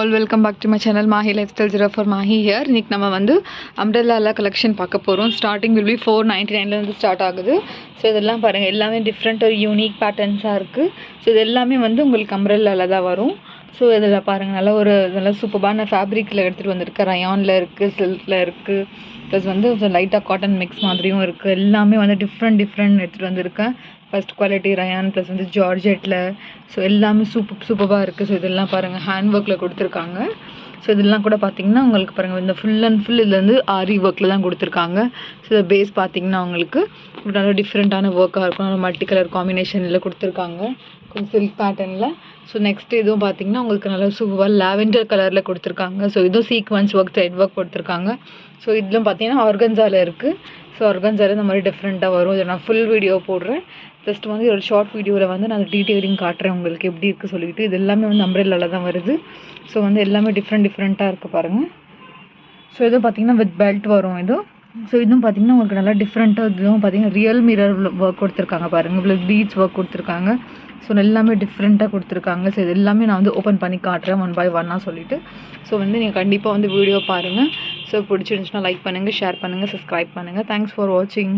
all, welcome back to my channel Mahi Lifestyle 0 for Mahi here. இன்னைக்கு நம்ம வந்து umbrella collection பார்க்க போகிறோம். ஸ்டார்டிங் will be 499 ஸ்டார்ட் ஆகுது. ஸோ இதெல்லாம் பாருங்கள், எல்லாமே டிஃப்ரெண்ட் ஒரு யூனிக் பேட்டர்ன்ஸாக இருக்குது. ஸோ இது எல்லாமே வந்து உங்களுக்கு umbrella தான் வரும். ஸோ இதில் பாருங்கள், நல்லா சூப்பரான ஃபேப்ரிக்கில் எடுத்துகிட்டு வந்திருக்கு. ரயானில் இருக்குது, சில்கில் இருக்குது, ப்ளஸ் வந்து லைட்டாக காட்டன் மிக்ஸ் மாதிரியும் இருக்குது. எல்லாமே வந்து டிஃப்ரெண்ட் எடுத்துகிட்டு வந்திருக்கேன். ஃபஸ்ட் குவாலிட்டி ரயான் ப்ளஸ் வந்து ஜார்ஜெட்டில். ஸோ எல்லாமே சூப்பராக இருக்குது. ஸோ இதெல்லாம் பாருங்கள், ஹேண்ட் ஒர்க்கில் கொடுத்துருக்காங்க. ஸோ இதெல்லாம் கூட பார்த்தீங்கன்னா உங்களுக்கு பாருங்கள், இந்த ஃபுல் அண்ட் ஃபுல் இதில் வந்து ஆரி ஒர்க்கில் தான் கொடுத்துருக்காங்க. ஸோ இந்த பேஸ் பார்த்தீங்கன்னா உங்களுக்கு நல்லா டிஃப்ரெண்ட்டான ஒர்க்காக இருக்கும். நல்லா மல்டி கலர் காம்பினேஷனில் கொடுத்துருக்காங்க, கொஞ்சம் சில்க் பேட்டர்னில். ஸோ நெக்ஸ்ட் இதுவும் பார்த்தீங்கன்னா உங்களுக்கு நல்லா சூப்பராக லாவெண்டர் கலரில் கொடுத்துருக்காங்க. ஸோ இதுவும் சீக்வன்ஸ் ஒர்க், த்ரெட் ஒர்க் கொடுத்துருக்காங்க. ஸோ இதிலும் பார்த்தீங்கன்னா ஆர்கன்ஸாவில் இருக்குது. ஸோ ஆர்கன்ஸாவில் இந்த மாதிரி டிஃப்ரெண்ட்டாக வரும். இதை நான் ஃபுல் வீடியோ போடுறேன். ஜஸ்ட் வந்து ஒரு ஷார்ட் வீடியோவில் வந்து நான் டீட்டெயிலிங் காட்டுறேன் உங்களுக்கு எப்படி இருக்குது சொல்லிட்டு. இது எல்லாமே வந்து அம்ப்ரெல்லாவில் தான் வருது. ஸோ வந்து எல்லாமே டிஃப்ரெண்ட்டாக இருக்குது பாருங்கள். ஸோ இதுவும் பார்த்தீங்கன்னா வித் பெல்ட் வரும் இது. ஸோ இதுவும் பார்த்தீங்கன்னா உங்களுக்கு நல்லா டிஃப்ரெண்ட்டாக, இதுவும் பார்த்தீங்கன்னா ரியல் மிரர் ஒர்க் கொடுத்துருக்காங்க பாருங்கள், இவ்வளோ பீட்ஸ் ஒர்க் கொடுத்துருக்காங்க. ஸோ எல்லாமே டிஃப்ரெண்ட்டாக கொடுத்துருக்காங்க. ஸோ இது எல்லாமே நான் வந்து ஓப்பன் பண்ணி காட்டுறேன் 1 by 1 சொல்லிட்டு. ஸோ வந்து நீங்கள் கண்டிப்பாக வந்து வீடியோ பாருங்கள். ஸோ பிடிச்சிருந்துச்சுன்னா லைக் பண்ணுங்கள், ஷேர் பண்ணுங்கள், சப்ஸ்கிரைப் பண்ணுங்கள். தேங்க்ஸ் ஃபார் வாட்சிங்.